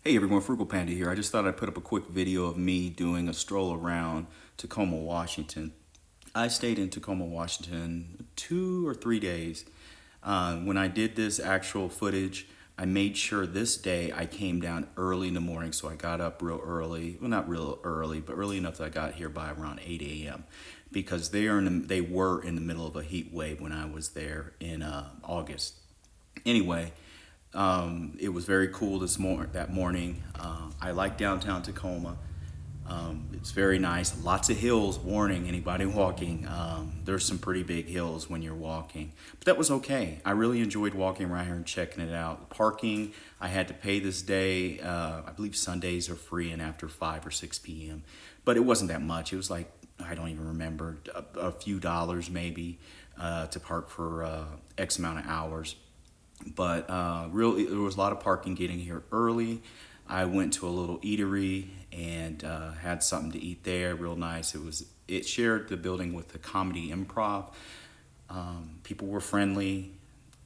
Hey everyone, Frugal Panda here. I just thought I'd put up a quick video of me doing a stroll around Tacoma, Washington. I stayed in Tacoma, Washington 2 or 3 days. When I did this actual footage, I made sure this day I came down early in the morning, so I got up real early. Well, not real early, but early enough that I got here by around 8 a.m. because they were in the middle of a heat wave when I was there in August. Anyway, it was very cool that morning. I like downtown Tacoma. It's very nice. Lots of hills. Warning anybody walking. There's some pretty big hills when you're walking, but that was okay. I really enjoyed walking around here and checking it out. Parking, I had to pay this day. I believe Sundays are free and after 5 or 6 p.m. But it wasn't that much. It was like, I don't even remember, a few dollars maybe to park for X amount of hours. But really, there was a lot of parking getting here early. I went to a little eatery and had something to eat there, real nice. It shared the building with the Comedy Improv. People were friendly.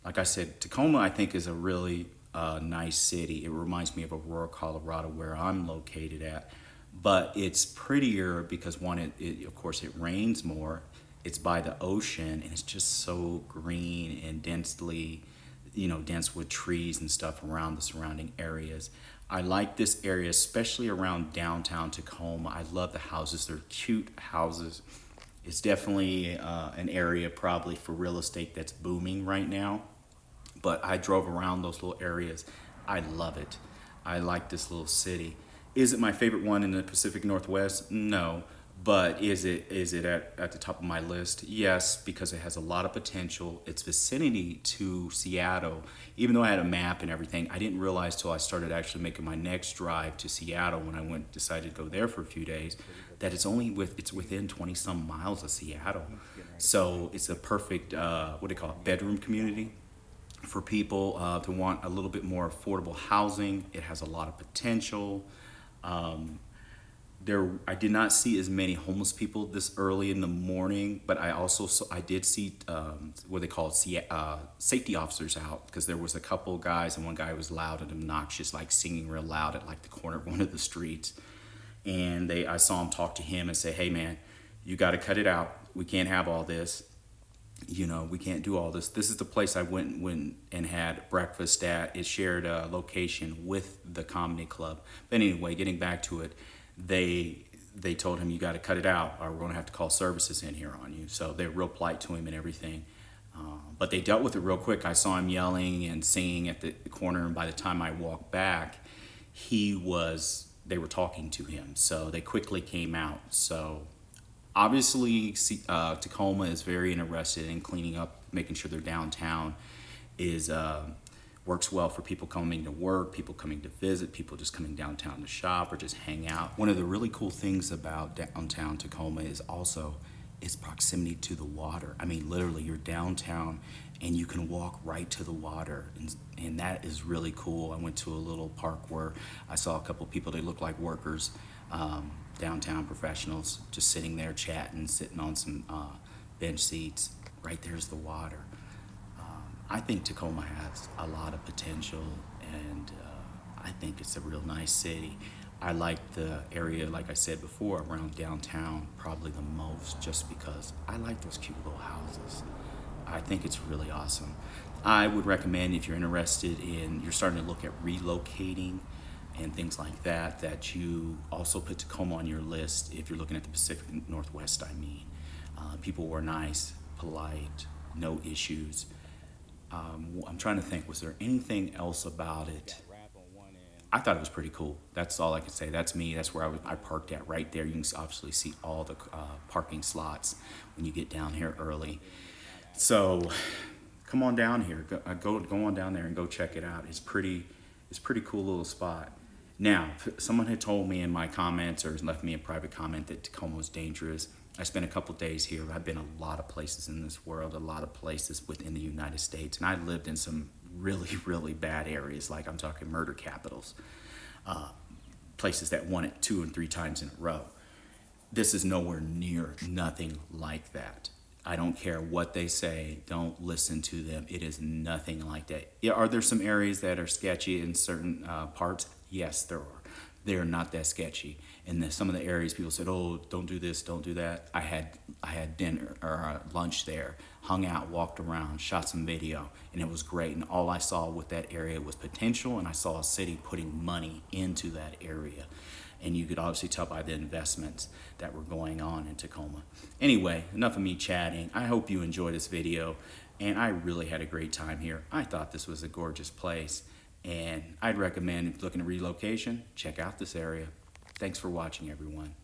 Like I said, Tacoma, I think, is a really nice city. It reminds me of Aurora, Colorado, where I'm located at. But it's prettier because one, of course, it rains more. It's by the ocean, and it's just so green and dense with trees and stuff around the surrounding areas. I like this area, especially around downtown Tacoma. I love the houses. They're cute houses. It's definitely an area probably for real estate that's booming right now. But I drove around those little areas. I love it. I like this little city. Is it my favorite one in the Pacific Northwest? No. But is it at the top of my list? Yes, because it has a lot of potential. Its vicinity to Seattle, even though I had a map and everything, I didn't realize till I started actually making my next drive to Seattle when I decided to go there for a few days, that it's within 20 some miles of Seattle. So it's a perfect bedroom community for people to want a little bit more affordable housing. It has a lot of potential. I did not see as many homeless people this early in the morning, but I did see what they call safety officers out, because there was a couple guys and one guy was loud and obnoxious, like singing real loud at like the corner of one of the streets. And I saw him talk to him and say, "Hey man, you got to cut it out. We can't have all this. We can't do all this." This is the place I went and had breakfast at. It shared a location with the comedy club. But anyway, getting back to it, they told him, "You got to cut it out or we're going to have to call services in here on you." So they're real polite to him and everything. But they dealt with it real quick. I saw him yelling and singing at the corner, and by the time I walked back, they were talking to him. So they quickly came out. So obviously, Tacoma is very interested in cleaning up, making sure their downtown works well for people coming to work, people coming to visit, people just coming downtown to shop or just hang out. One of the really cool things about downtown Tacoma is also its proximity to the water. I mean, literally, you're downtown and you can walk right to the water, and that is really cool. I went to a little park where I saw a couple people, they looked like workers, downtown professionals, just sitting there chatting, sitting on some bench seats. Right there's the water. I think Tacoma has a lot of potential, and I think it's a real nice city. I like the area, like I said before, around downtown probably the most, just because I like those cute little houses. I think it's really awesome. I would recommend, if you're you're starting to look at relocating and things like that, that you also put Tacoma on your list if you're looking at the Pacific Northwest, I mean. People were nice, polite, no issues. I'm trying to think, was there anything else about it? I thought it was pretty cool. That's all I can say. That's me. That's where I parked at, right there. You can obviously see all the parking slots when you get down here early. So come on down here. Go on down there and go check it out. It's pretty cool little spot. Now, someone had told me in my comments or left me a private comment that Tacoma was dangerous. I spent a couple days here. I've been a lot of places in this world, a lot of places within the United States, and I lived in some really, really bad areas, like I'm talking murder capitals, places that won it 2 and 3 times in a row. This is nowhere near nothing like that. I don't care what they say. Don't listen to them. It is nothing like that. Yeah, are there some areas that are sketchy in certain parts? Yes, there are. They're not that sketchy. And then some of the areas people said, "Oh, don't do this, don't do that." I had dinner or lunch there, hung out, walked around, shot some video, and it was great. And all I saw with that area was potential, and I saw a city putting money into that area. And you could obviously tell by the investments that were going on in Tacoma. Anyway, enough of me chatting. I hope you enjoyed this video, and I really had a great time here. I thought this was a gorgeous place, and I'd recommend, if you're looking at relocation, check out this area. Thanks for watching, everyone.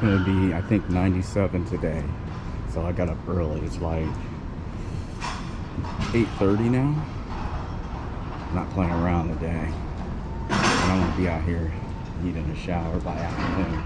Gonna be, I think, 97 today, so I got up early. It's like 8:30 now. I'm not playing around today, and I'm gonna be out here needing a shower by afternoon.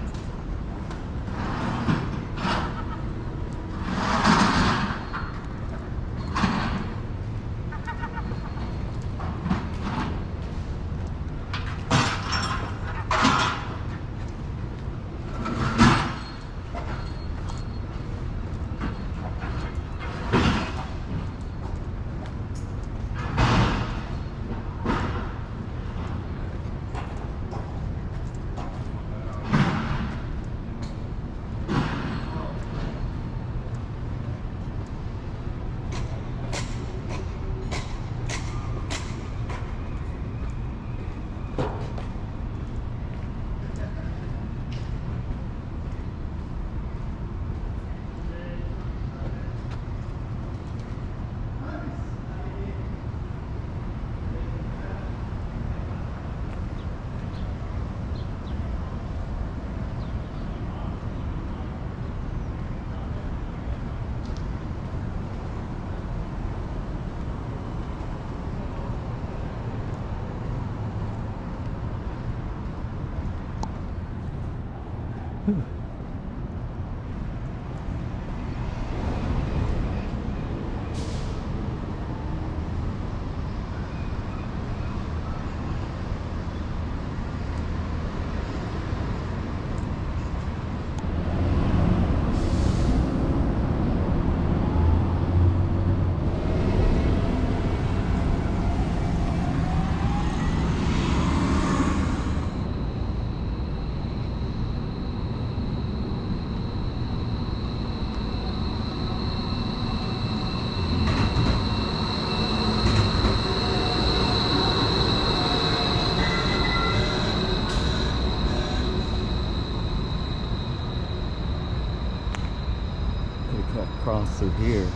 Could have cut across through here.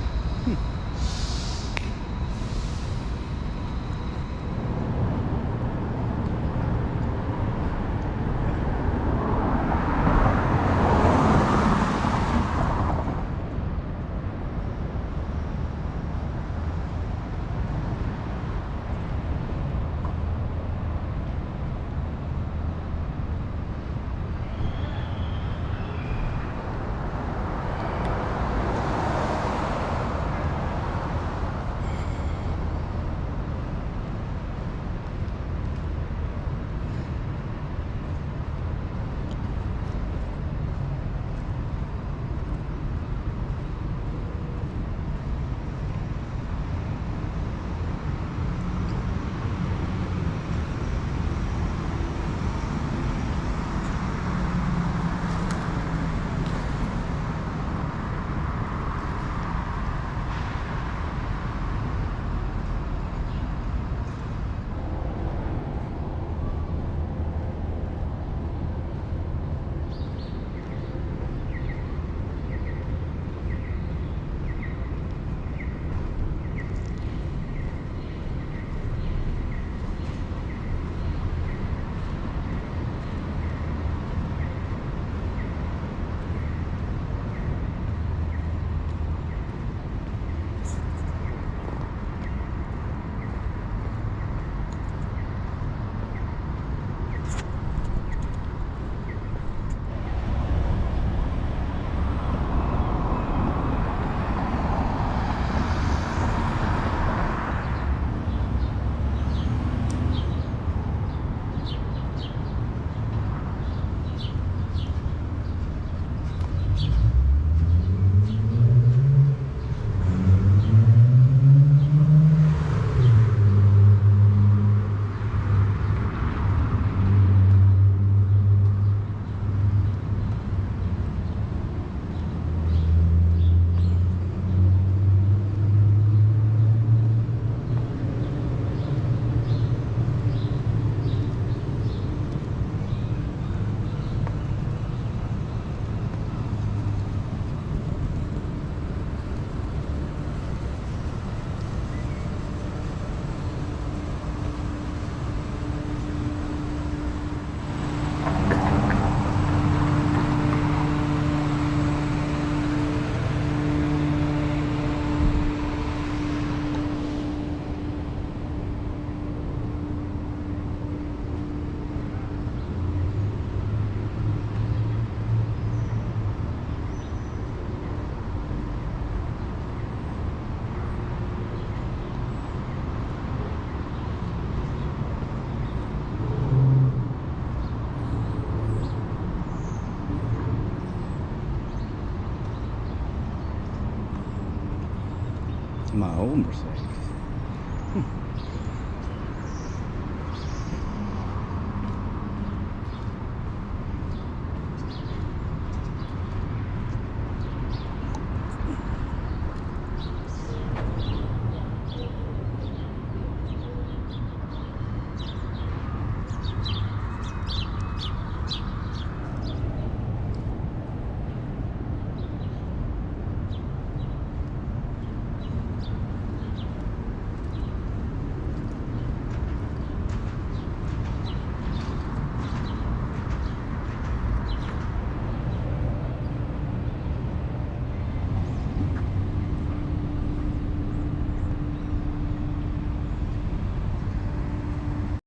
My old Mercedes.